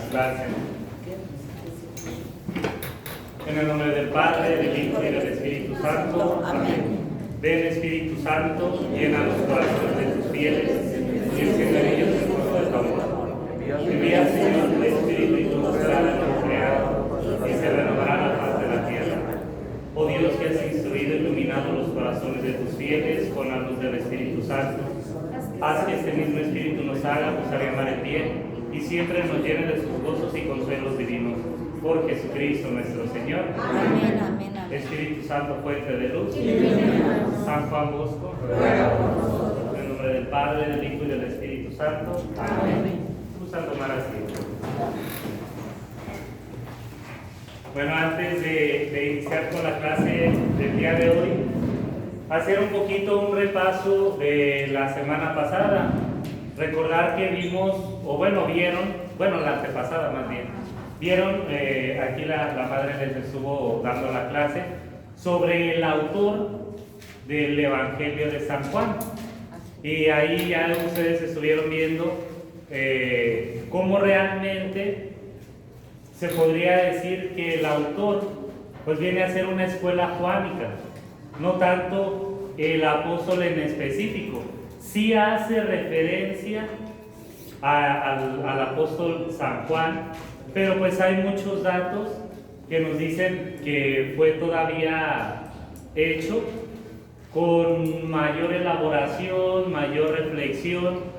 clase. En el nombre del Padre, del Hijo y del Espíritu Santo. Amén. Ven, Espíritu Santo, llena los corazones de tus fieles y enciende en ellos el fuego de tu amor. Envía, Señor, tu Espíritu y tu será creado y se renovará la faz de la tierra. Oh Dios, que has instruido y iluminado los corazones de tus fieles con la luz del Espíritu Santo, haz que este mismo Espíritu nos haga gozar y amar el bien y siempre nos llene de sus gozos y consuelos divinos. Por Jesucristo nuestro Señor. Amén, amén, amén. Espíritu Santo, fuente de luz. San Juan Bosco. En el nombre del Padre, del Hijo y del Espíritu Santo. Amén. Gusta tomar asiento. Bueno, antes de iniciar con la clase del día de hoy, hacer un poquito un repaso de la semana pasada. Recordar que vimos, o bueno, la antepasada más bien, vieron, aquí la madre les estuvo dando la clase sobre el autor del Evangelio de San Juan. Y ahí ya ustedes estuvieron viendo cómo realmente se podría decir que el autor pues viene a ser una escuela juánica, no tanto el apóstol en específico. Sí hace referencia al apóstol San Juan, pero pues hay muchos datos que nos dicen que fue todavía hecho con mayor elaboración, mayor reflexión.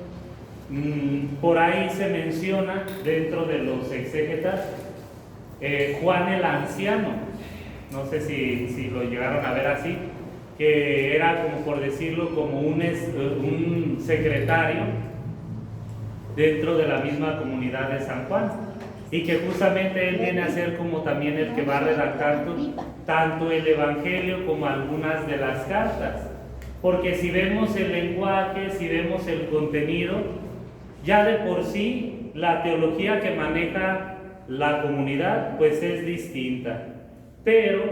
Por ahí se menciona dentro de los exégetas Juan el Anciano, no sé si lo llegaron a ver así, que era como por decirlo como un secretario dentro de la misma comunidad de San Juan, y que justamente él viene a ser como también el que va a redactar tanto el Evangelio como algunas de las cartas, porque si vemos el lenguaje, si vemos el contenido, ya de por sí la teología que maneja la comunidad pues es distinta, pero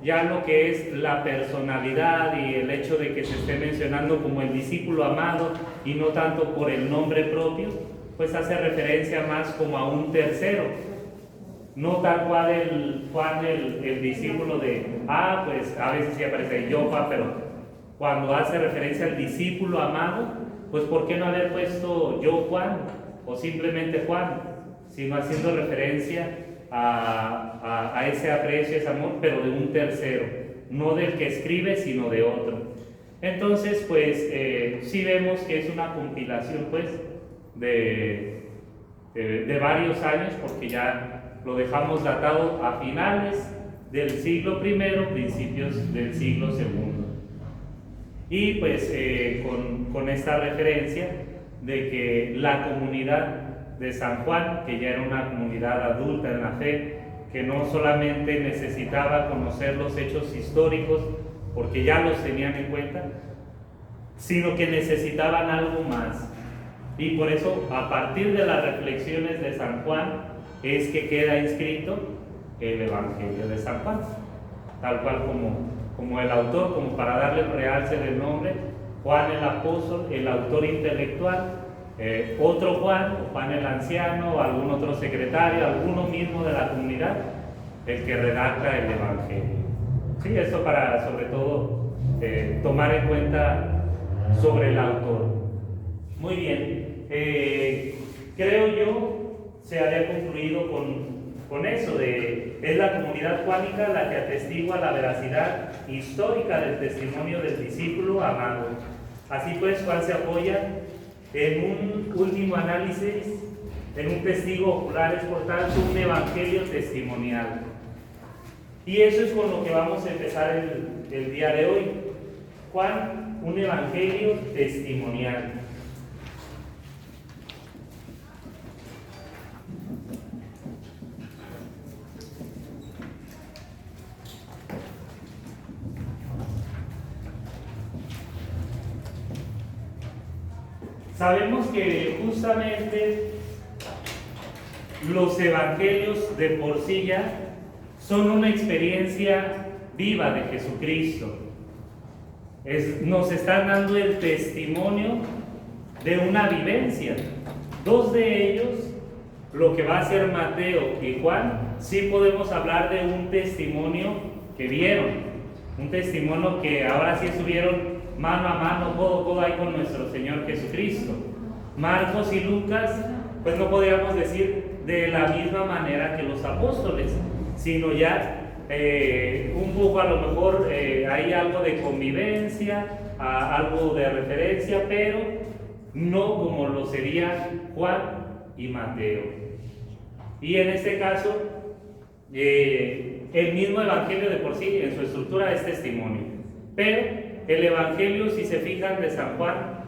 ya lo que es la personalidad y el hecho de que se esté mencionando como el discípulo amado y no tanto por el nombre propio, pues hace referencia más como a un tercero, no tal cual el Juan el discípulo de, pues a veces sí aparece Yopa, pero cuando hace referencia al discípulo amado, pues ¿por qué no haber puesto yo Juan o simplemente Juan, sino haciendo referencia a ese aprecio, ese amor, pero de un tercero, no del que escribe, sino de otro? Entonces, pues, sí vemos que es una compilación, pues, de varios años, porque ya lo dejamos datado a finales del siglo I, principios del siglo II. Y pues con esta referencia de que la comunidad de San Juan, que ya era una comunidad adulta en la fe, que no solamente necesitaba conocer los hechos históricos, porque ya los tenían en cuenta, sino que necesitaban algo más. Y por eso, a partir de las reflexiones de San Juan, es que queda inscrito el Evangelio de San Juan, tal cual como el autor, como para darle el realce del nombre, Juan el apóstol, el autor intelectual, otro Juan, o Juan el anciano, o algún otro secretario, alguno mismo de la comunidad, el que redacta el Evangelio. Sí, eso para sobre todo tomar en cuenta sobre el autor. Muy bien, creo yo se había concluido con eso, es la comunidad juánica la que atestigua la veracidad histórica del testimonio del discípulo amado. Así pues, Juan se apoya en un último análisis, en un testigo ocular, es por tanto un evangelio testimonial. Y eso es con lo que vamos a empezar el día de hoy. Juan, un evangelio testimonial. Sabemos que justamente los evangelios de por sí ya son una experiencia viva de Jesucristo. Nos están dando el testimonio de una vivencia. Dos de ellos lo que va a ser Mateo y Juan, sí podemos hablar de un testimonio que vieron, un testimonio que ahora sí estuvieron mano a mano, codo a codo ahí con nuestro Señor Jesucristo. Marcos y Lucas, pues no podríamos decir de la misma manera que los apóstoles, sino ya un poco a lo mejor hay algo de convivencia, algo de referencia, pero no como lo serían Juan y Mateo. Y en este caso, el mismo evangelio de por sí, en su estructura, es testimonio. Pero el evangelio, si se fijan, de San Juan,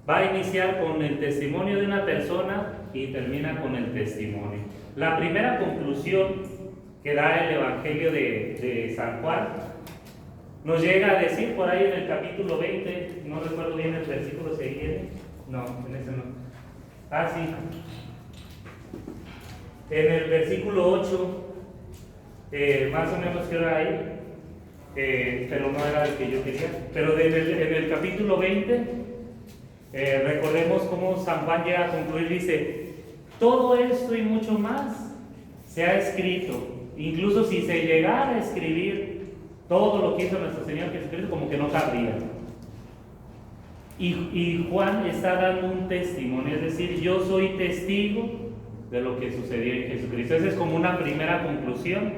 va a iniciar con el testimonio de una persona y termina con el testimonio. La primera conclusión que da el evangelio de San Juan nos llega a decir por ahí en el capítulo 20, no recuerdo bien el versículo siguiente, no, en ese no. Ah, sí. En el versículo 8, más o menos que era ahí, pero no era el que yo quería. Pero en el capítulo 20, recordemos cómo San Juan llega a concluir, dice, todo esto y mucho más se ha escrito, incluso si se llegara a escribir todo lo que hizo nuestro Señor Jesucristo, como que no cabría. Y Juan está dando un testimonio, es decir, yo soy testigo de lo que sucedió en Jesucristo. Esa es como una primera conclusión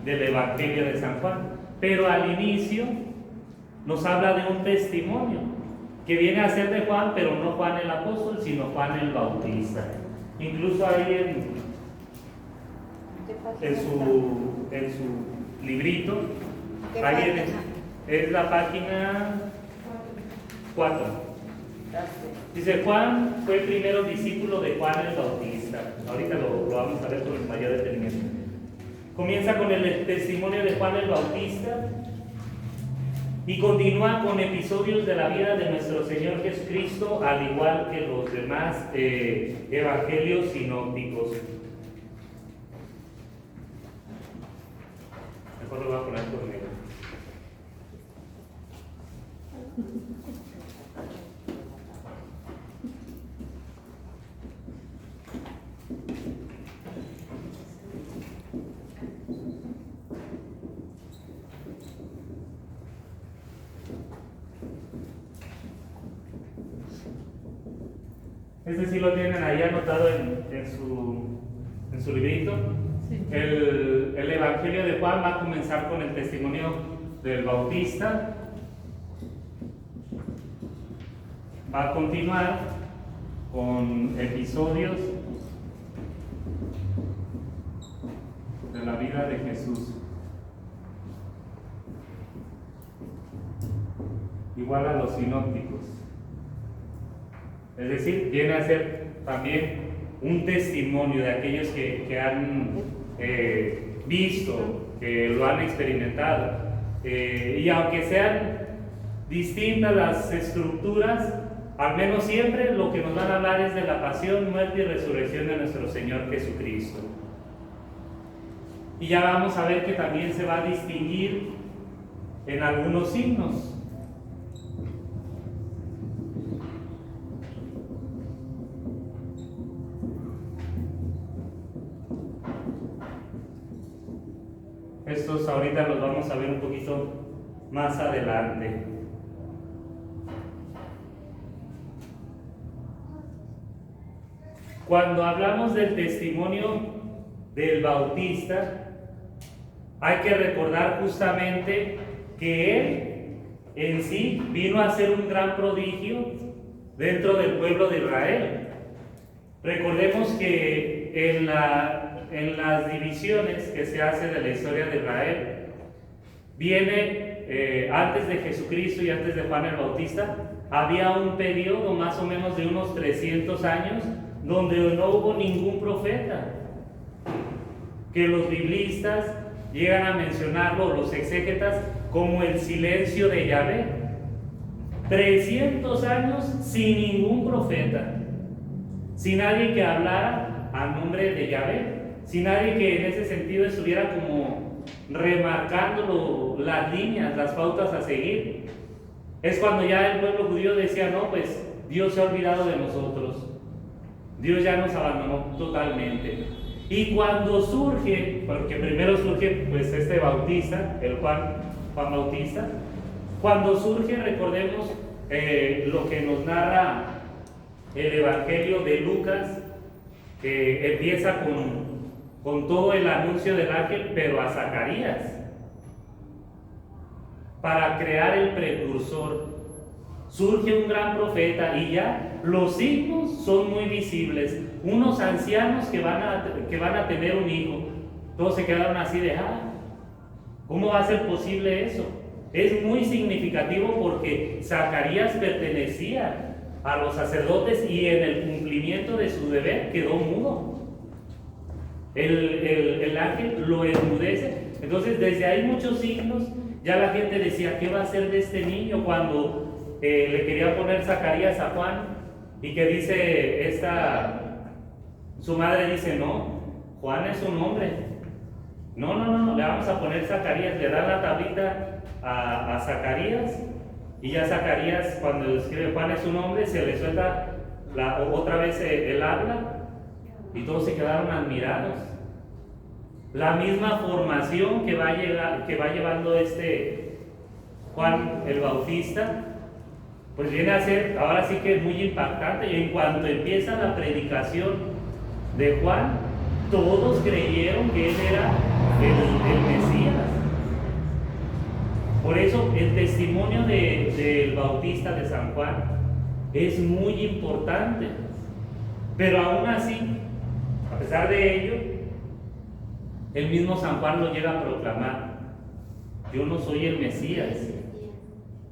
del Evangelio de San Juan. Pero al inicio nos habla de un testimonio que viene a ser de Juan, pero no Juan el apóstol, sino Juan el Bautista. Incluso ahí en su librito, ahí es la página 4. Dice, Juan fue el primero discípulo de Juan el Bautista. Ahorita lo vamos a ver con el mayor detenimiento. Comienza con el testimonio de Juan el Bautista y continúa con episodios de la vida de nuestro Señor Jesucristo, al igual que los demás evangelios sinópticos. Mejor lo voy a poner por medio. Este sí lo tienen ahí anotado en su librito. Sí. El Evangelio de Juan va a comenzar con el testimonio del Bautista. Va a continuar con episodios de la vida de Jesús. Igual a los sinópticos. Es decir, viene a ser también un testimonio de aquellos que han visto, que lo han experimentado. Y aunque sean distintas las estructuras, al menos siempre lo que nos van a hablar es de la pasión, muerte y resurrección de nuestro Señor Jesucristo. Y ya vamos a ver que también se va a distinguir en algunos signos. Estos ahorita los vamos a ver un poquito más adelante. Cuando hablamos del testimonio del Bautista, hay que recordar justamente que él en sí vino a hacer un gran prodigio dentro del pueblo de Israel. Recordemos que en las divisiones que se hace de la historia de Israel, viene antes de Jesucristo y antes de Juan el Bautista, había un periodo más o menos de unos 300 años donde no hubo ningún profeta, que los biblistas llegan a mencionarlo, los exégetas, como el silencio de Yahvé. 300 años sin ningún profeta, sin nadie que hablara a nombre de Yahvé, sin nadie que en ese sentido estuviera como remarcando las líneas, las pautas a seguir. Es cuando ya el pueblo judío decía, no, pues Dios se ha olvidado de nosotros. Dios ya nos abandonó totalmente. Y cuando surge, porque primero surge pues este bautista, el Juan Bautista, cuando surge, recordemos lo que nos narra el Evangelio de Lucas, que empieza con todo el anuncio del ángel, pero a Zacarías, para crear el precursor. Surge un gran profeta y ya los signos son muy visibles. Unos ancianos que van a tener un hijo. Todos se quedaron así de, ¿cómo va a ser posible eso? Es muy significativo porque Zacarías pertenecía a los sacerdotes y en el cumplimiento de su deber quedó mudo. El ángel lo enmudece. Entonces desde ahí muchos signos, ya la gente decía, ¿qué va a hacer de este niño? Cuando le quería poner Zacarías a Juan, y que dice su madre dice, no, Juan es un hombre, no, le vamos a poner Zacarías. Le da la tablita a Zacarías, y ya Zacarías, cuando escribe Juan es un hombre, se le suelta otra vez el habla, y todos se quedaron admirados. La misma formación que va llevando Juan el Bautista, pues viene a ser, ahora sí que es muy impactante. Y en cuanto empieza la predicación de Juan, todos creyeron que él era el Mesías. Por eso el testimonio del Bautista de San Juan es muy importante. Pero aún así, a pesar de ello, el mismo San Juan lo llega a proclamar: yo no soy el Mesías.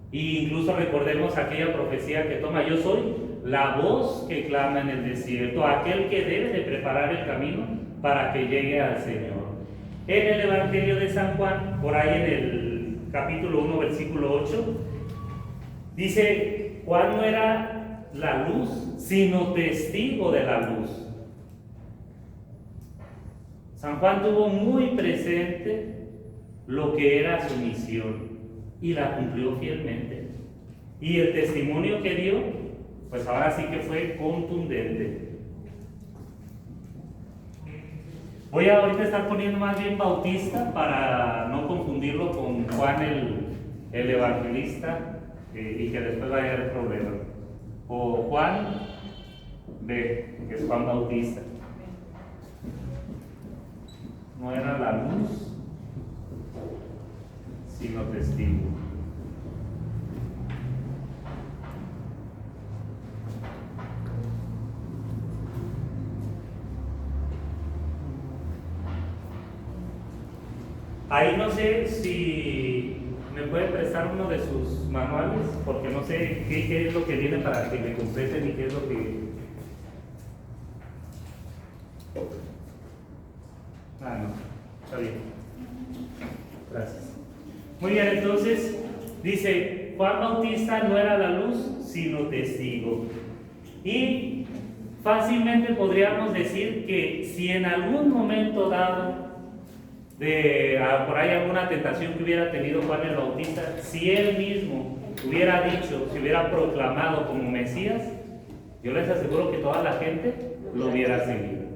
Y incluso recordemos aquella profecía que toma: yo soy la voz que clama en el desierto, aquel que debe de preparar el camino para que llegue al Señor. En el Evangelio de San Juan, por ahí en el capítulo 1, versículo 8, dice: Juan no era la luz, sino testigo de la luz. San Juan tuvo muy presente lo que era su misión y la cumplió fielmente. Y el testimonio que dio, pues ahora sí que fue contundente. Voy a ahorita estar poniendo más bien Bautista para no confundirlo con Juan el Evangelista, y que después vaya a haber problema. O Juan B, que es Juan Bautista. No era la luz, sino testigo. Ahí no sé si me puede prestar uno de sus manuales, porque no sé qué es lo que viene para que me completen y qué es lo que... no, está bien. Gracias. Muy bien, entonces dice: Juan Bautista no era la luz, sino testigo. Y fácilmente podríamos decir que si en algún momento dado por ahí alguna tentación que hubiera tenido Juan el Bautista, si él mismo hubiera dicho, si hubiera proclamado como Mesías, yo les aseguro que toda la gente lo hubiera seguido.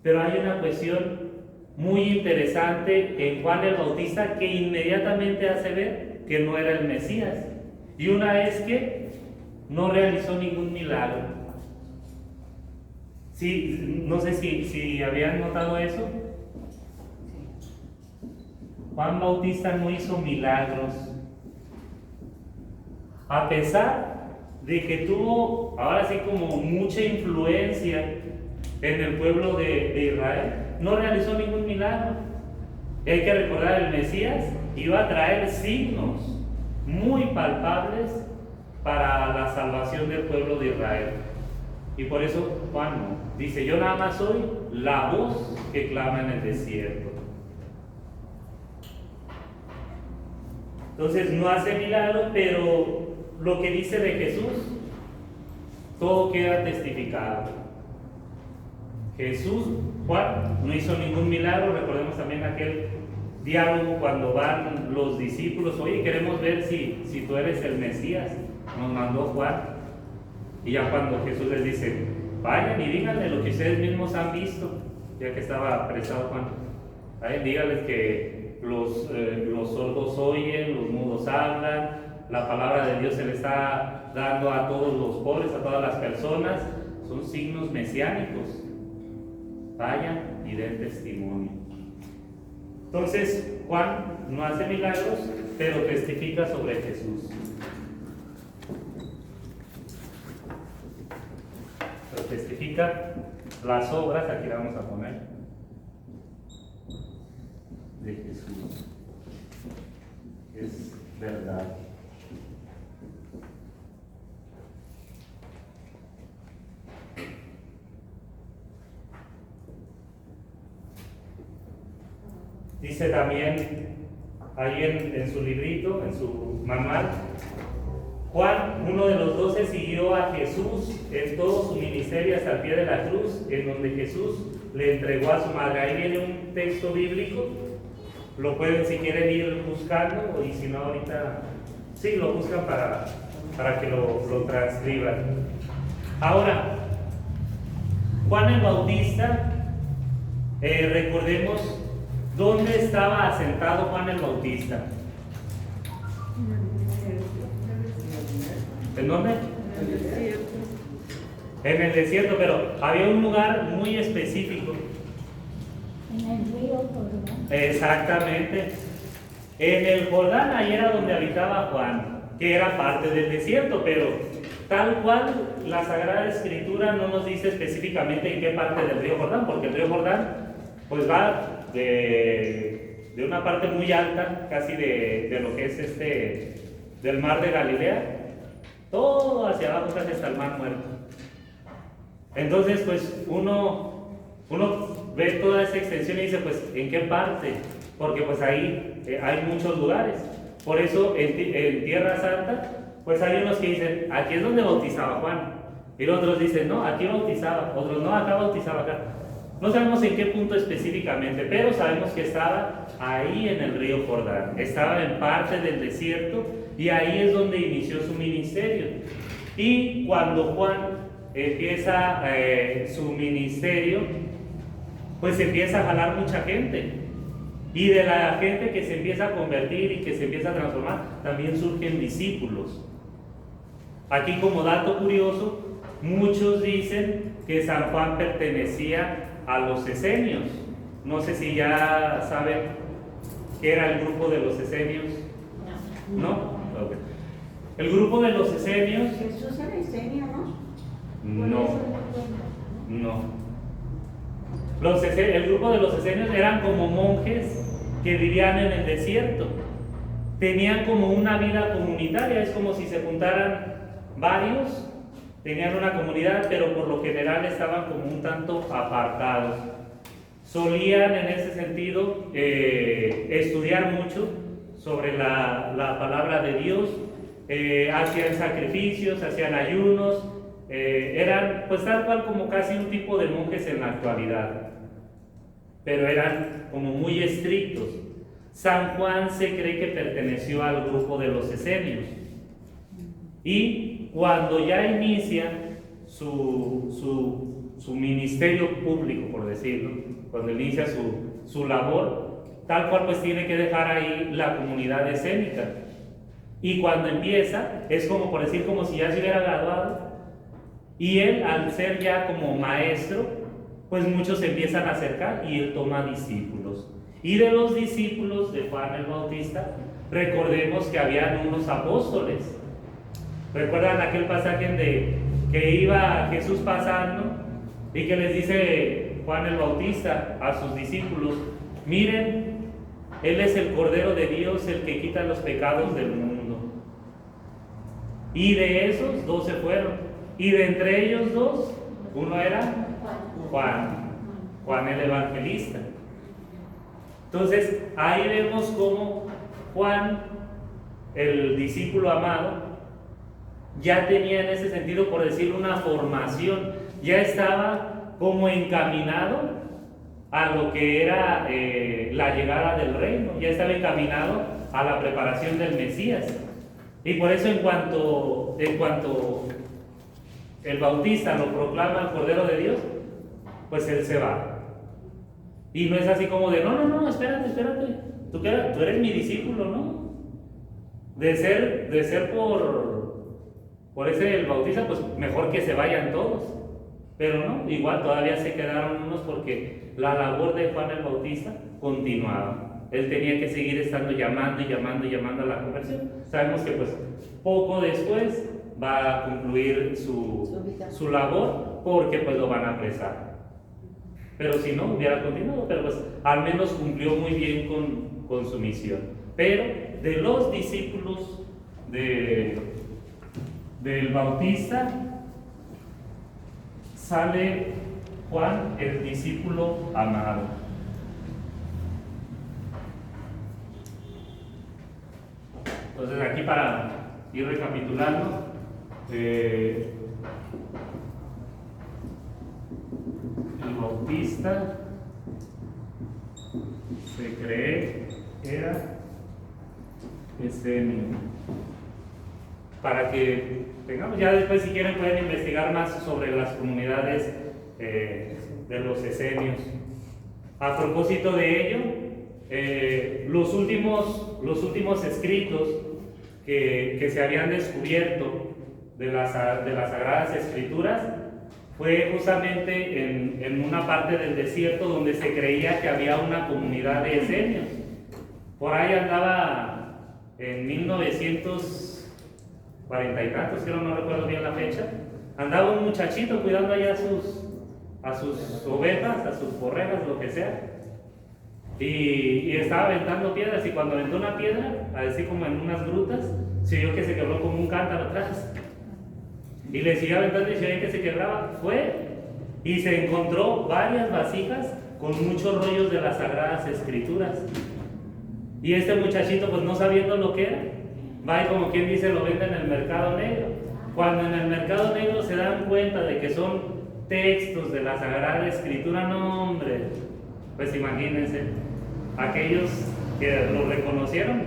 Pero hay una cuestión muy interesante en Juan el Bautista que inmediatamente hace ver que no era el Mesías. Y una es que no realizó ningún milagro. Sí, no sé si habían notado eso. Juan Bautista no hizo milagros. A pesar de que tuvo, ahora sí, como mucha influencia en el pueblo de Israel, no realizó ningún milagro. Hay que recordar, el Mesías iba a traer signos muy palpables para la salvación del pueblo de Israel. Y por eso Juan no. Dice: yo nada más soy la voz que clama en el desierto. Entonces no hace milagro, pero lo que dice de Jesús, todo queda testificado. Juan no hizo ningún milagro. Recordemos también aquel diálogo cuando van los discípulos: oye, queremos ver si tú eres el Mesías, nos mandó Juan. Y ya cuando Jesús les dice: vayan y díganle lo que ustedes mismos han visto, ya que estaba apresado Juan. Vayan, díganles que los sordos oyen, los mudos hablan, la palabra de Dios se le está dando a todos los pobres, a todas las personas, son signos mesiánicos. Vayan y den testimonio. Entonces, Juan no hace milagros, pero testifica sobre Jesús. Pero testifica las obras, aquí la vamos a poner, de Jesús. Es verdad. Dice también ahí en su librito, en su manual, Juan, uno de los 12, siguió a Jesús en todo su ministerio hasta el pie de la cruz, en donde Jesús le entregó a su madre. Ahí viene un texto bíblico, lo pueden si quieren ir buscando, y si no ahorita, sí, lo buscan para que lo transcriban. Ahora, Juan el Bautista, recordemos, ¿dónde estaba asentado Juan el Bautista? ¿En dónde? En el desierto. En el desierto, pero había un lugar muy específico. En el río Jordán. Exactamente. En el Jordán, ahí era donde habitaba Juan, que era parte del desierto, pero tal cual la Sagrada Escritura no nos dice específicamente en qué parte del río Jordán, porque el río Jordán pues va de una parte muy alta, casi de lo que es del mar de Galilea, todo hacia abajo, casi hasta el mar Muerto. Entonces, pues uno ve toda esa extensión y dice, pues, ¿en qué parte? Porque pues ahí hay muchos lugares. Por eso en Tierra Santa, pues hay unos que dicen, aquí es donde bautizaba Juan. Y los otros dicen, no, aquí bautizaba. Otros, no, acá bautizaba, acá. No sabemos en qué punto específicamente, pero sabemos que estaba ahí en el río Jordán. Estaba en parte del desierto y ahí es donde inició su ministerio. Y cuando Juan empieza su ministerio, pues empieza a jalar mucha gente. Y de la gente que se empieza a convertir y que se empieza a transformar, también surgen discípulos. Aquí, como dato curioso, muchos dicen que San Juan pertenecía a los esenios. No sé si ya saben qué era el grupo de los esenios. ¿No? Okay. El grupo de los esenios. Jesús era esenio, ¿no? No. El grupo de los esenios eran como monjes que vivían en el desierto. Tenían como una vida comunitaria, es como si se juntaran varios, tenían una comunidad, pero por lo general estaban como un tanto apartados. Solían en ese sentido estudiar mucho sobre la palabra de Dios, hacían sacrificios, hacían ayunos, eran pues tal cual como casi un tipo de monjes en la actualidad, pero eran como muy estrictos. San Juan se cree que perteneció al grupo de los esenios, y cuando ya inicia su ministerio público, por decirlo, cuando inicia su labor, tal cual pues tiene que dejar ahí la comunidad escénica. Y cuando empieza, es como por decir, como si ya se hubiera graduado, y él, al ser ya como maestro, pues muchos se empiezan a acercar y él toma discípulos. Y de los discípulos de Juan el Bautista, recordemos que habían unos apóstoles. ¿Recuerdan aquel pasaje de que iba Jesús pasando y que les dice Juan el Bautista a sus discípulos: miren, Él es el Cordero de Dios, el que quita los pecados del mundo? Y de esos 12 fueron, y de entre ellos dos, uno era Juan el Evangelista. Entonces ahí vemos cómo Juan, el discípulo amado, ya tenía en ese sentido, por decirlo, una formación, ya estaba como encaminado a lo que era la llegada del reino, ya estaba encaminado a la preparación del Mesías. Y por eso en cuanto el bautista lo proclama el Cordero de Dios, pues él se va. Y no es así como de, no, espérate, tú eres mi discípulo, ¿no? De ser por ese el bautista, pues mejor que se vayan todos. Pero no, igual todavía se quedaron unos porque la labor de Juan el Bautista continuaba. Él tenía que seguir estando llamando a la conversión. Sabemos que pues poco después va a concluir su labor porque pues lo van a apresar. Pero si no, hubiera continuado, pero pues al menos cumplió muy bien con su misión. Pero de los discípulos del Bautista sale Juan, el discípulo amado. Entonces aquí para ir recapitulando, el Bautista se cree era Esenio. Para que tengamos, ya después si quieren pueden investigar más sobre las comunidades de los esenios. A propósito de ello, los últimos escritos que se habían descubierto de las Sagradas Escrituras fue justamente en una parte del desierto donde se creía que había una comunidad de esenios. Por ahí andaba en 1940 y tantos, creo, no recuerdo bien la fecha, andaba un muchachito cuidando allá a sus ovejas, a sus borregas, lo que sea, y estaba aventando piedras, y cuando aventó una piedra, así como en unas grutas, se vio que se quebró como un cántaro atrás, y le siguió aventando y se veía que se quebraba, fue y se encontró varias vasijas con muchos rollos de las Sagradas Escrituras, y este muchachito, pues no sabiendo lo que era, va y como quien dice lo vende en el mercado negro. Cuando en el mercado negro se dan cuenta de que son textos de la Sagrada Escritura, no hombre, pues imagínense, aquellos que lo reconocieron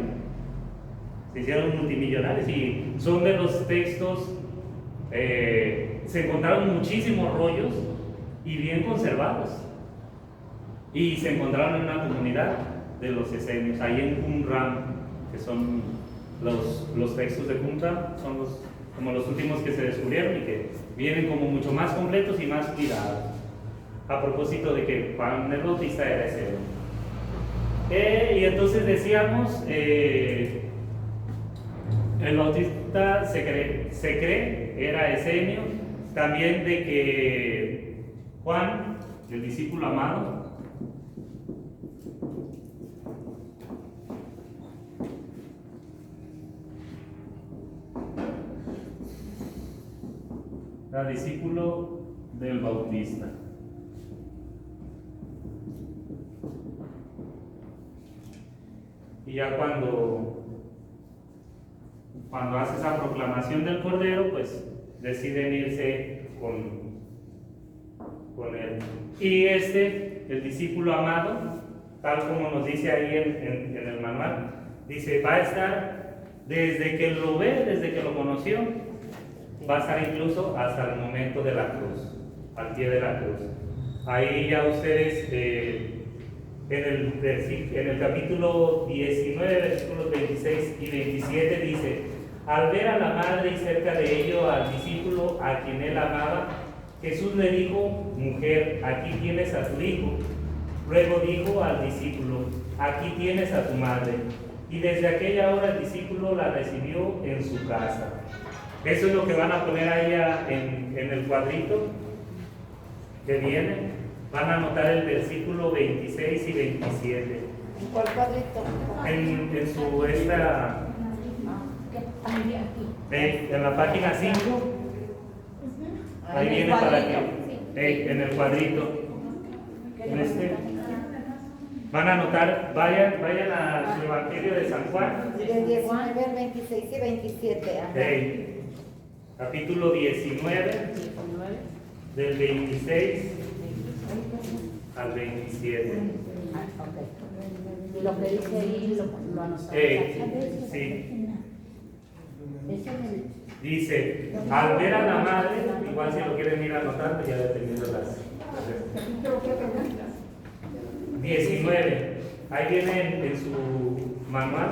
se hicieron multimillonarios, y son de los textos, se encontraron muchísimos rollos y bien conservados, y se encontraron en una comunidad de los esenios, ahí en Qumran, que son los textos de Qumran, son como los últimos que se descubrieron y que vienen como mucho más completos y más cuidados. A propósito de que Juan el Bautista era esenio. Y entonces decíamos, el Bautista se cree era esenio, también de que Juan, el discípulo amado, era discípulo del Bautista. Y ya cuando hace esa proclamación del Cordero, pues deciden irse con él. Y el discípulo amado, tal como nos dice ahí en el manual, dice, va a estar desde que lo ve, desde que lo conoció, va a estar incluso hasta el momento de la cruz, al pie de la cruz. Ahí ya ustedes, en el capítulo 19, versículos 26 y 27 dice, al ver a la madre y cerca de ello al discípulo a quien él amaba, Jesús le dijo, mujer, aquí tienes a tu hijo. Luego dijo al discípulo, aquí tienes a tu madre. Y desde aquella hora el discípulo la recibió en su casa. Eso es lo que van a poner ahí en el cuadrito que viene. Van a anotar el versículo 26 y 27. ¿En cuál cuadrito? En la página 5. Ahí viene para que. En el cuadrito. Van a anotar, vayan a su Evangelio de San Juan. Del 19 al 26 y 27. Capítulo 19, del 26 al 27. Y lo que dice ahí lo anotamos. Sí. Es en Dice, al ver a la madre, igual si lo quieren ir anotando, ya dependiendo de las 19. Ahí viene en su manual.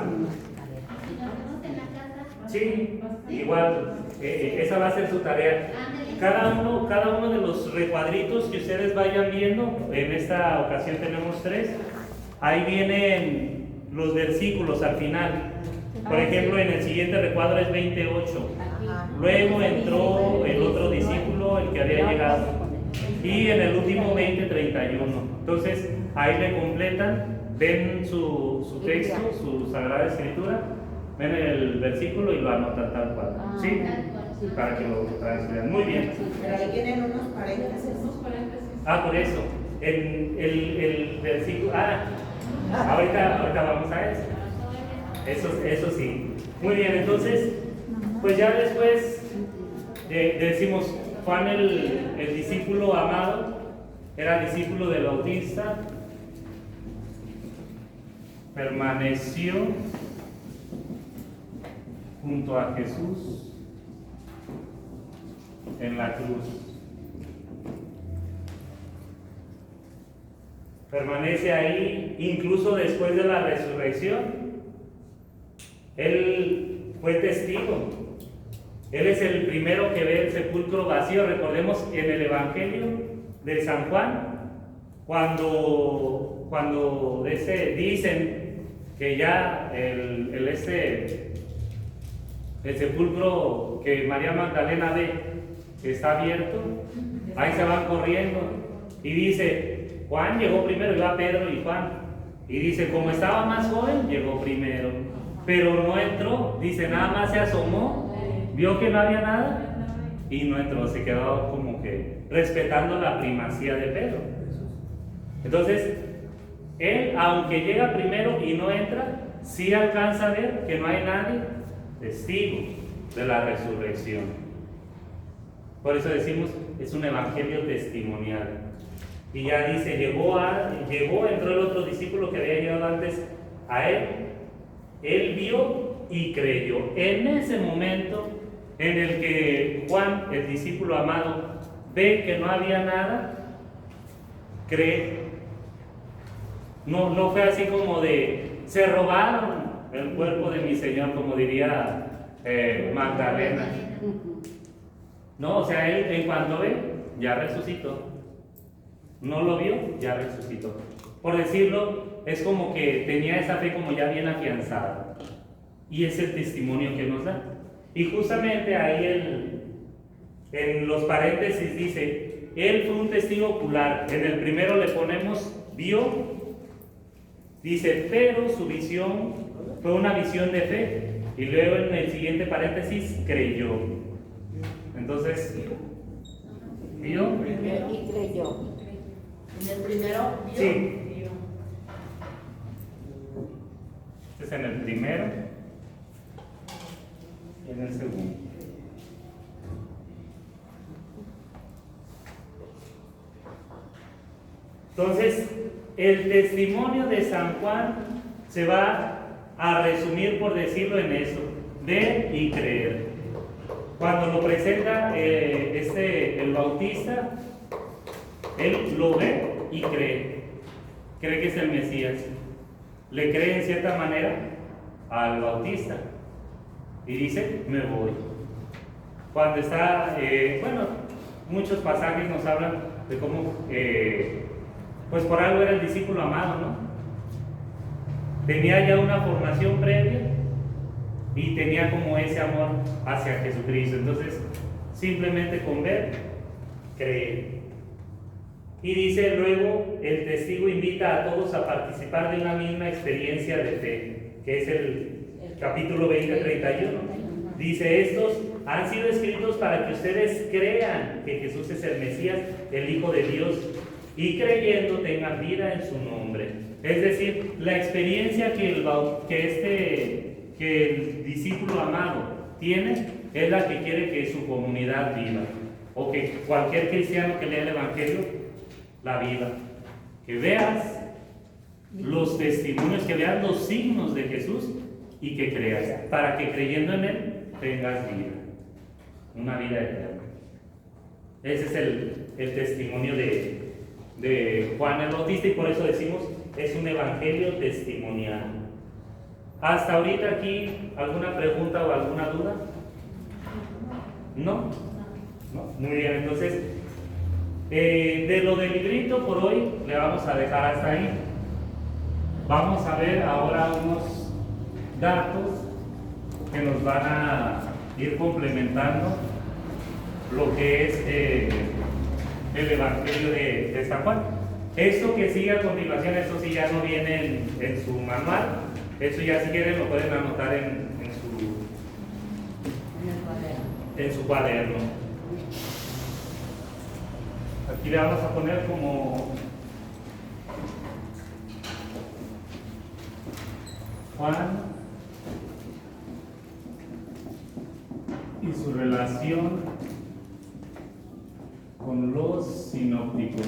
Sí, igual, esa va a ser su tarea. Cada uno de los recuadritos que ustedes vayan viendo, en esta ocasión tenemos 3, ahí vienen los versículos al final. Por ejemplo, en el siguiente recuadro es 28. Luego entró el otro discípulo, el que había llegado. Y en el último 20:31. Entonces, ahí le completan, ven su texto, su Sagrada Escritura, ven el versículo y lo anotan tal cual. ¿Sí? Para que lo transcriban. Muy bien. Pero ahí tienen unos paréntesis. Por eso. El versículo. Ahorita vamos a eso. Eso sí. Muy bien, entonces, pues ya después decimos, Juan el discípulo amado, era discípulo del Bautista, permaneció junto a Jesús en la cruz. Permanece ahí incluso después de la resurrección. Él fue testigo. Él es el primero que ve el sepulcro vacío. Recordemos en el Evangelio de San Juan, cuando dicen que ya el sepulcro que María Magdalena ve que está abierto, ahí se van corriendo y dice, Juan llegó primero, iba Pedro y Juan, y dice, como estaba más joven, llegó primero, pero no entró, dice, nada más se asomó, vio que no había nada y no entró, se quedó como que respetando la primacía de Pedro. Entonces, él, aunque llega primero y no entra, sí alcanza a ver que no hay nadie testigo de la resurrección. Por eso decimos, es un evangelio testimonial. Y ya dice, entró el otro discípulo que había llegado antes a él vio y creyó. En ese momento en el que Juan, el discípulo amado, ve que no había nada, cree. No fue así como de, se robaron el cuerpo de mi Señor, como diría Magdalena. No, o sea, él en cuanto ve, ya resucitó. No lo vio, ya resucitó. Por decirlo, es como que tenía esa fe como ya bien afianzada. Y es el testimonio que nos da. Y justamente ahí en los paréntesis dice, él fue un testigo ocular. En el primero le ponemos, vio. Dice, pero su visión fue una visión de fe. Y luego en el siguiente paréntesis, creyó. Entonces, ¿vio? Y creyó. En el primero, vio. Sí. Este es en el primero y en el segundo. Entonces, el testimonio de San Juan se va a resumir, por decirlo, en eso: ver y creer. Cuando lo presenta el Bautista, él lo ve y cree que es el Mesías. Le cree en cierta manera al Bautista y dice, me voy. Cuando está, muchos pasajes nos hablan de cómo, pues por algo era el discípulo amado, ¿no? Tenía ya una formación previa y tenía como ese amor hacia Jesucristo. Entonces, simplemente con ver, cree. Y dice luego, el testigo invita a todos a participar de una misma experiencia de fe, que es el capítulo 20:31. Dice, estos han sido escritos para que ustedes crean que Jesús es el Mesías, el Hijo de Dios, y creyendo tengan vida en su nombre. Es decir, la experiencia que el discípulo amado tiene es la que quiere que su comunidad viva, o que cualquier cristiano que lea el Evangelio la viva, que veas los testimonios, que veas los signos de Jesús y que creas, para que creyendo en Él tengas vida. una vida eterna. Ese es el testimonio de Juan el Bautista, y por eso decimos, es un evangelio testimonial. ¿Hasta ahorita aquí alguna pregunta o alguna duda? ¿No? ¿No? Muy bien, entonces, de lo del librito por hoy le vamos a dejar hasta ahí. Vamos a ver ahora unos datos que nos van a ir complementando lo que es el Evangelio de San Juan. Esto que sigue a continuación, esto sí ya no viene en su manual, eso ya si quieren lo pueden anotar en su cuaderno. Aquí le vamos a poner como Juan y su relación con los sinópticos.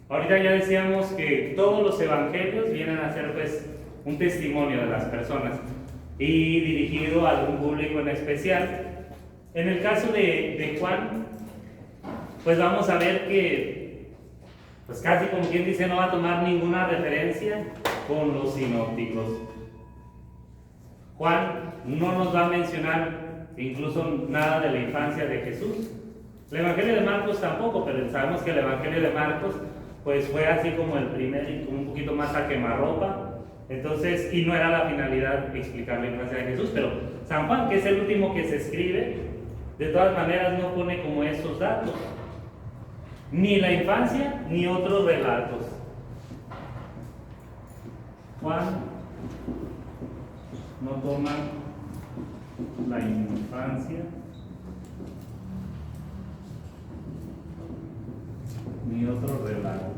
Ahorita ya decíamos que todos los evangelios vienen a ser pues un testimonio de las personas y dirigido a algún público en especial. En el caso de Juan, pues vamos a ver que pues casi como quien dice no va a tomar ninguna referencia con los sinópticos. Juan no nos va a mencionar incluso nada de la infancia de Jesús. El Evangelio de Marcos tampoco, pero sabemos que el Evangelio de Marcos pues fue así como el primero, un poquito más a quemarropa. Entonces, y no era la finalidad explicar la infancia de Jesús, pero San Juan, que es el último que se escribe, de todas maneras no pone como esos datos, ni la infancia ni otros relatos. Juan no toma la infancia ni otros relatos.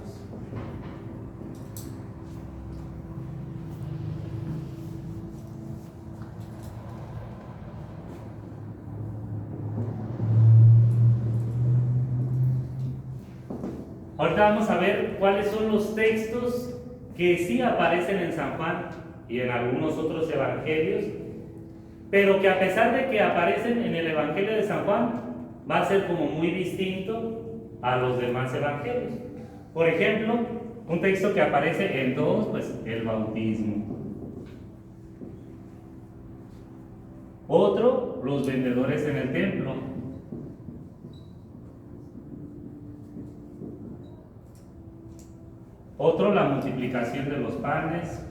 Ahorita vamos a ver cuáles son los textos que sí aparecen en San Juan y en algunos otros evangelios, pero que a pesar de que aparecen en el Evangelio de San Juan, va a ser como muy distinto a los demás evangelios. Por ejemplo, un texto que aparece en todos, pues el bautismo. Otro, los vendedores en el templo. Otro, la multiplicación de los panes.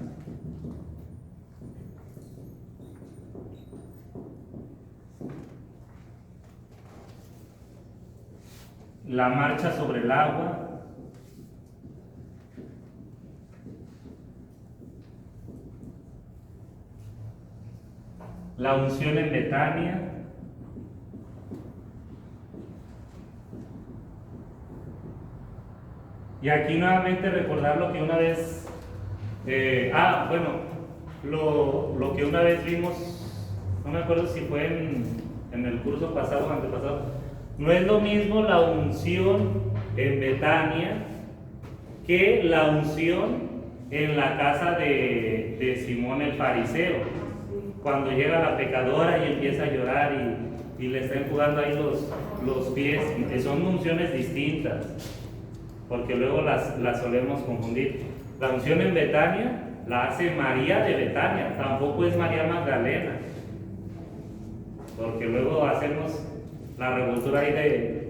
La marcha sobre el agua. La unción en Betania. Y aquí nuevamente recordar lo que una vez, lo que una vez vimos, no me acuerdo si fue en el curso pasado o antepasado. No es lo mismo la unción en Betania que la unción en la casa de Simón el fariseo, cuando llega la pecadora y empieza a llorar y le está enjugando ahí los pies, que son unciones distintas, porque luego las solemos confundir. La unción en Betania la hace María de Betania, tampoco es María Magdalena, porque luego hacemos la revoltura ahí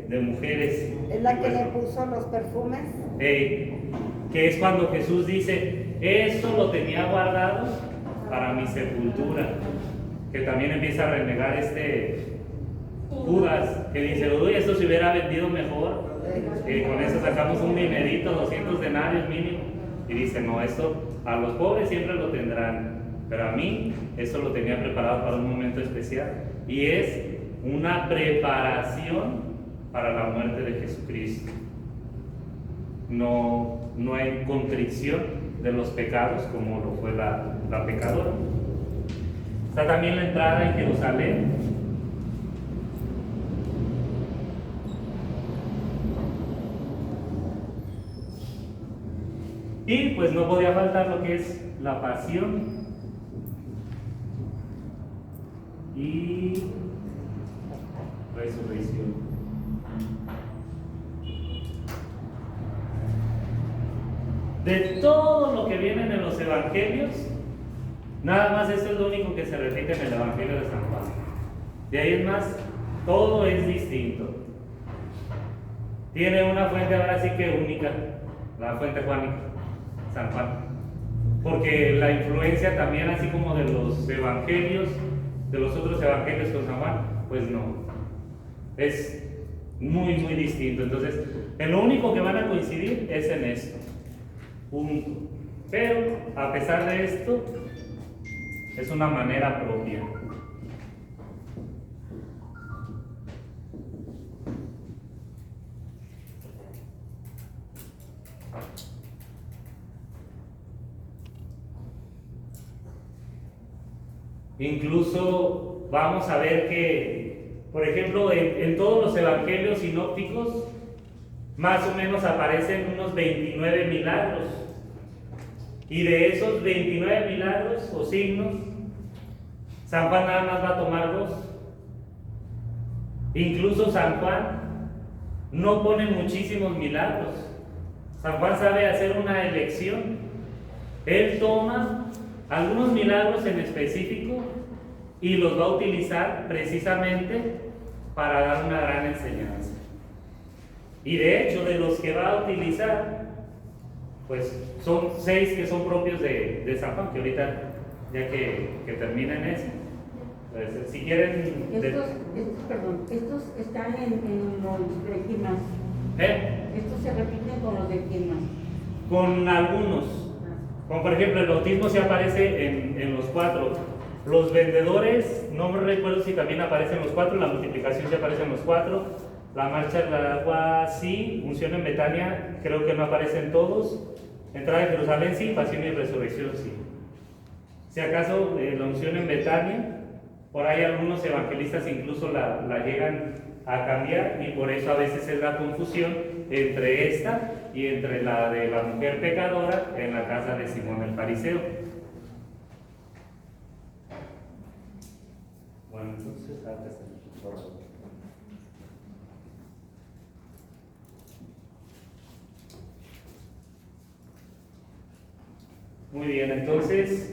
de mujeres. ¿Es la que le puso los perfumes? Que es cuando Jesús dice, esto lo tenía guardado para mi sepultura, que también empieza a renegar Judas, que dice, uy, esto se hubiera vendido mejor, con eso sacamos un dinerito, 200 denarios mínimo, y dice, no, esto a los pobres siempre lo tendrán, pero a mí esto lo tenía preparado para un momento especial, y es una preparación para la muerte de Jesucristo. No hay contrición de los pecados como lo fue la pecadora. Está también la entrada en Jerusalén. Y pues no podía faltar lo que es la pasión y resurrección. De todo lo que viene en los evangelios, nada más esto es lo único que se repite en el Evangelio de San Juan. De ahí en más, todo es distinto. Tiene una fuente ahora sí que única, la fuente juánica, San Juan. Porque la influencia también, así como de los evangelios, de los otros evangelios con San Juan, pues no. Es muy, muy distinto. Entonces, en lo único que van a coincidir es en esto. Punto. Pero, a pesar de esto, es una manera propia. Incluso vamos a ver que, por ejemplo, en todos los evangelios sinópticos, más o menos aparecen unos 29 milagros. Y de esos 29 milagros o signos, San Juan nada más va a tomar 2. Incluso San Juan no pone muchísimos milagros. San Juan sabe hacer una elección. Él toma algunos milagros en específico y los va a utilizar precisamente para dar una gran enseñanza. Y de hecho, de los que va a utilizar, pues son 6 que son propios de San Juan, que ahorita, ya que terminen eso, pues, si quieren... Estos están en los de quién más. Estos se repiten con los de quién más. Con algunos. Como por ejemplo, el bautismo sí aparece en los 4. Los vendedores, no me recuerdo si también aparecen los 4. La multiplicación sí aparece en los 4. La marcha del agua sí. Unción en Betania creo que no aparecen todos. Entrada en Jerusalén sí. Pasión y resurrección sí. Si acaso la unción en Betania, por ahí algunos evangelistas incluso la llegan a cambiar, y por eso a veces es la confusión entre esta y entre la de la mujer pecadora en la casa de Simón el fariseo. Bueno, entonces antes el correo. Muy bien, entonces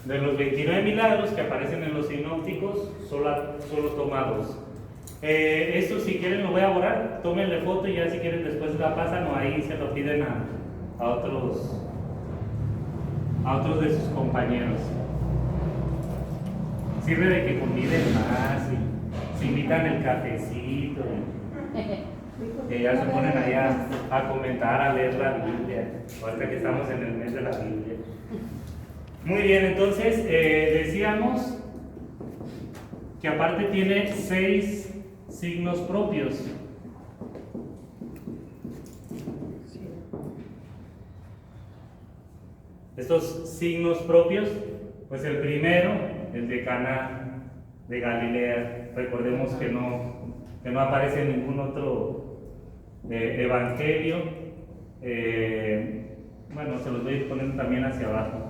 de los 29 milagros que aparecen en los sinópticos, solo toma 2. Esto, si quieren, lo voy a borrar. Tómenle foto y ya, si quieren, después la pasan o ahí se lo piden a otros de sus compañeros. Sirve de que conviven más y se invitan el cafecito. Que ya se ponen allá a comentar, a leer la Biblia. Ahorita que estamos en el mes de la Biblia. Muy bien, entonces decíamos que aparte tiene 6 signos propios. Estos signos propios, pues el primero, el de Caná de Galilea. Recordemos que no aparece en ningún otro evangelio. Bueno, se los voy a ir poniendo también hacia abajo.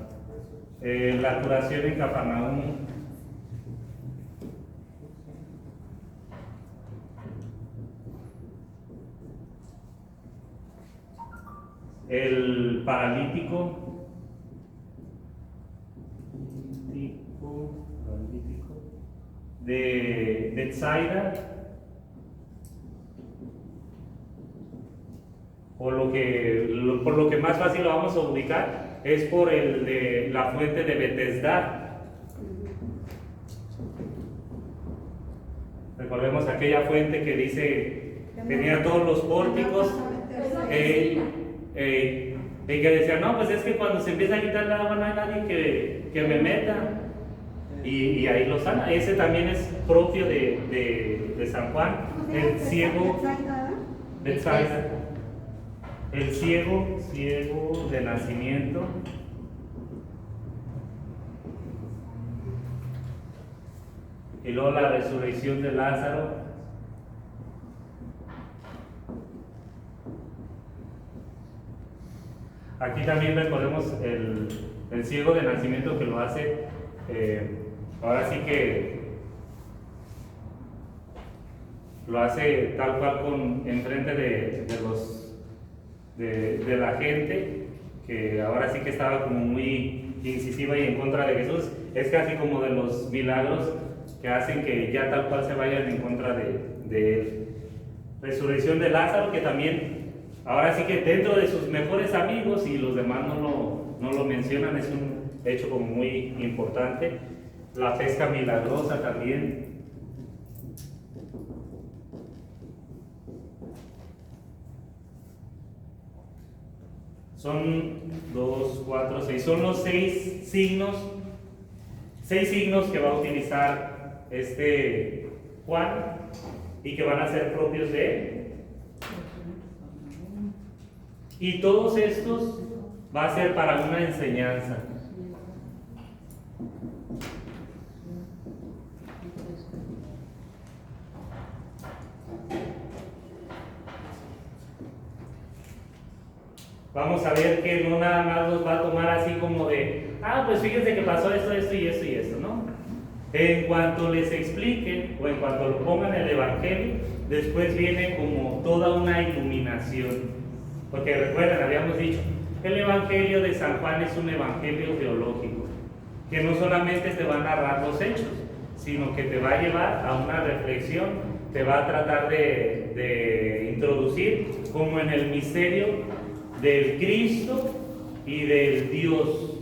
La curación en Cafarnaúm. El paralítico de Betsaida, por lo que más fácil lo vamos a ubicar es por el de la fuente de Betesda. Recordemos aquella fuente que dice tenía todos los pórticos, y que decía, no, pues es que cuando se empieza a quitar el agua no hay nadie que me meta, y ahí lo sana. Ese también es propio de San Juan, el ciego Betsaida. el ciego de nacimiento. Y luego la resurrección de Lázaro. Aquí también recordemos el ciego de nacimiento que lo hace, ahora sí que lo hace tal cual enfrente de la gente, que ahora sí que estaba como muy incisiva y en contra de Jesús. Es casi como de los milagros que hacen que ya tal cual se vayan en contra de él. Resurrección de Lázaro, que también, ahora sí que dentro de sus mejores amigos, y los demás no lo mencionan, es un hecho como muy importante. La pesca milagrosa también. Son 2, 4, 6, son los 6 signos que va a utilizar Juan y que van a ser propios de él. Y todos estos va a ser para una enseñanza. Vamos a ver que no nada más los va a tomar así como de, pues fíjense que pasó esto y esto, ¿no? En cuanto les expliquen o en cuanto lo pongan en el Evangelio, después viene como toda una iluminación. Porque recuerden, habíamos dicho, el Evangelio de San Juan es un evangelio teológico, que no solamente te va a narrar los hechos, sino que te va a llevar a una reflexión, te va a tratar de introducir como en el misterio del Cristo y del Dios.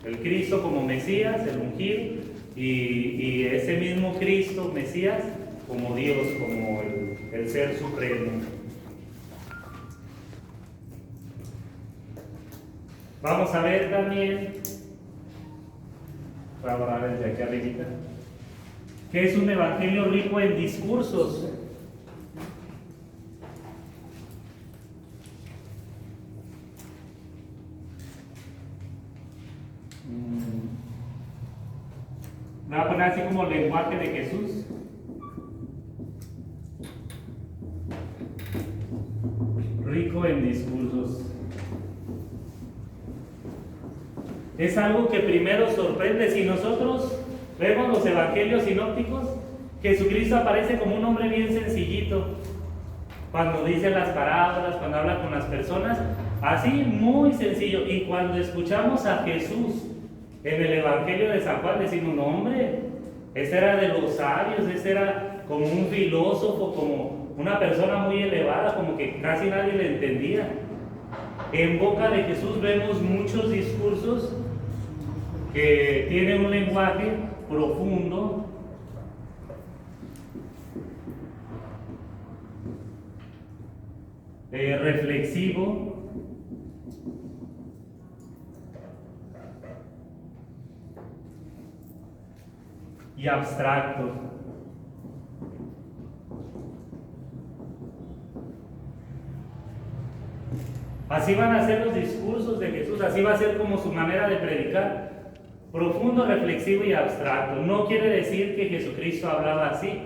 El Cristo como Mesías, el ungido, y ese mismo Cristo, Mesías, como Dios, como el Ser Supremo. Vamos a ver también, voy a borrar desde aquí arribita, que es un evangelio rico en discursos. Me voy a poner así como lenguaje de Jesús. Rico en discursos. Es algo que primero sorprende. Si nosotros vemos los evangelios sinópticos, Jesucristo aparece como un hombre bien sencillito. Cuando dice las parábolas, cuando habla con las personas, así muy sencillo. Y cuando escuchamos a Jesús en el Evangelio de San Juan, decimos, no hombre, ese era de los sabios, ese era como un filósofo, como una persona muy elevada, como que casi nadie le entendía. En boca de Jesús vemos muchos discursos que tienen un lenguaje profundo, reflexivo, y abstracto. Así van a ser los discursos de Jesús, así va a ser como su manera de predicar, profundo, reflexivo y abstracto. No quiere decir que Jesucristo hablaba así,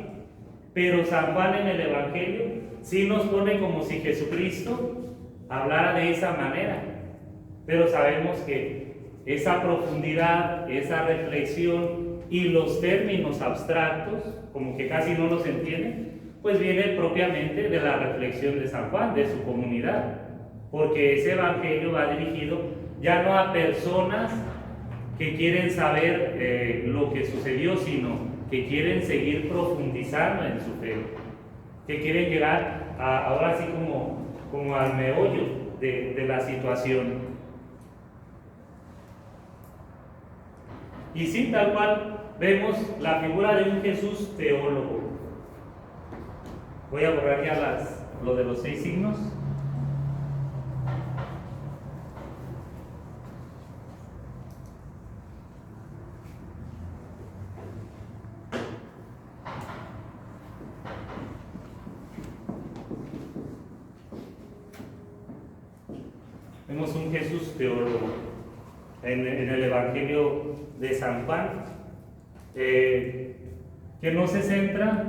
pero San Juan en el Evangelio sí nos pone como si Jesucristo hablara de esa manera, pero sabemos que esa profundidad, esa reflexión y los términos abstractos, como que casi no los entienden, pues viene propiamente de la reflexión de San Juan, de su comunidad. Porque ese evangelio va dirigido ya no a personas que quieren saber lo que sucedió, sino que quieren seguir profundizando en su fe, que quieren llegar ahora sí como al meollo de la situación. Y sí, tal cual vemos la figura de un Jesús teólogo. Voy a borrar ya lo de los 6 signos. un Jesús teólogo. En el Evangelio de San Juan, que no se centra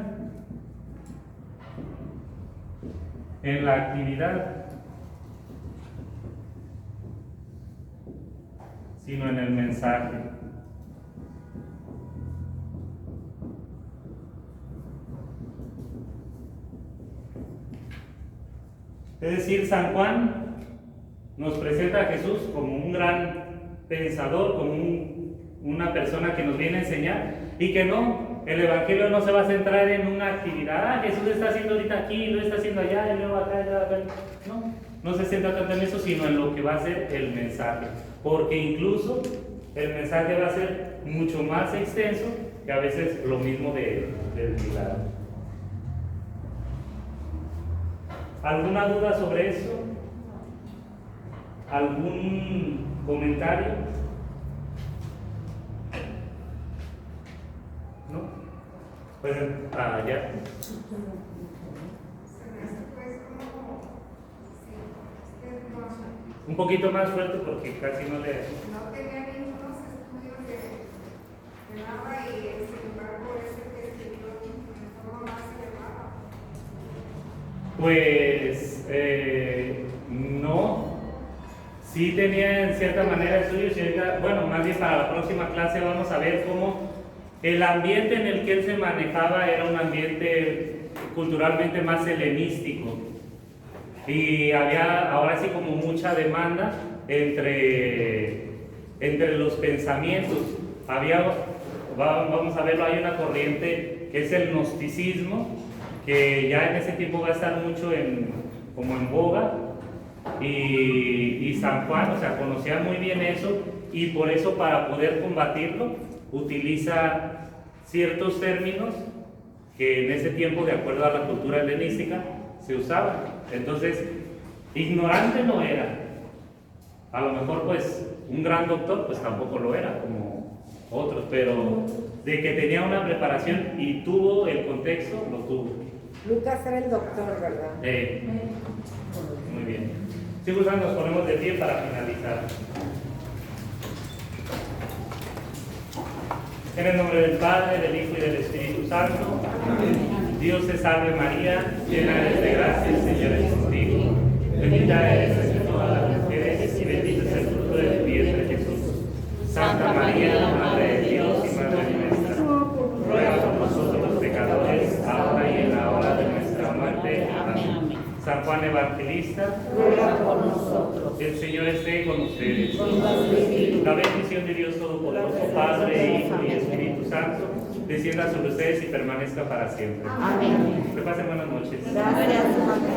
en la actividad, sino en el mensaje. Es decir, San Juan nos presenta a Jesús como un gran pensador, como una persona que nos viene a enseñar, y que no, el Evangelio no se va a centrar en una actividad. Jesús está haciendo ahorita aquí, lo está haciendo allá, y luego acá, y luego acá. No se centra tanto en eso, sino en lo que va a ser el mensaje, porque incluso el mensaje va a ser mucho más extenso que a veces lo mismo del milagro. ¿Alguna duda sobre eso? ¿Algún comentario? ¿No? Pues ya. Un poquito más fuerte porque casi no le... No tenía ningunos estudios de nada y sin embargo ese que escribió de forma más elevada. Pues no. Sí tenía en cierta manera estudios y ahorita, bueno, más bien para la próxima clase vamos a ver cómo el ambiente en el que él se manejaba era un ambiente culturalmente más helenístico y había ahora sí como mucha demanda entre los pensamientos. Vamos a verlo, hay una corriente que es el gnosticismo, que ya en ese tiempo va a estar mucho como en boga. Y San Juan, o sea, conocía muy bien eso y por eso para poder combatirlo utiliza ciertos términos que en ese tiempo, de acuerdo a la cultura helenística, se usaban. Entonces, ignorante no era. A lo mejor pues un gran doctor pues tampoco lo era como otros, pero de que tenía una preparación y tuvo el contexto, lo tuvo. Lucas era el doctor, ¿verdad? Muy bien. Si gustan, nos ponemos de pie para finalizar. En el nombre del Padre, del Hijo y del Espíritu Santo. Amén. Dios te salve María, llena eres de gracia, el Señor es contigo. Bendita eres entre todas las mujeres y bendito es el fruto de tu vientre, Jesús. Santa María, Madre de Dios y Madre nuestra, ruega por nosotros los pecadores, ahora y en la hora de nuestra muerte. Amén. San Juan Evangelista, ruega por nosotros. El Señor esté con ustedes. Con tu espíritu. La bendición de Dios Todopoderoso, Padre, Hijo y Espíritu Santo, descienda sobre ustedes y permanezca para siempre. Amén. Que pasen buenas noches. Gracias, Padre.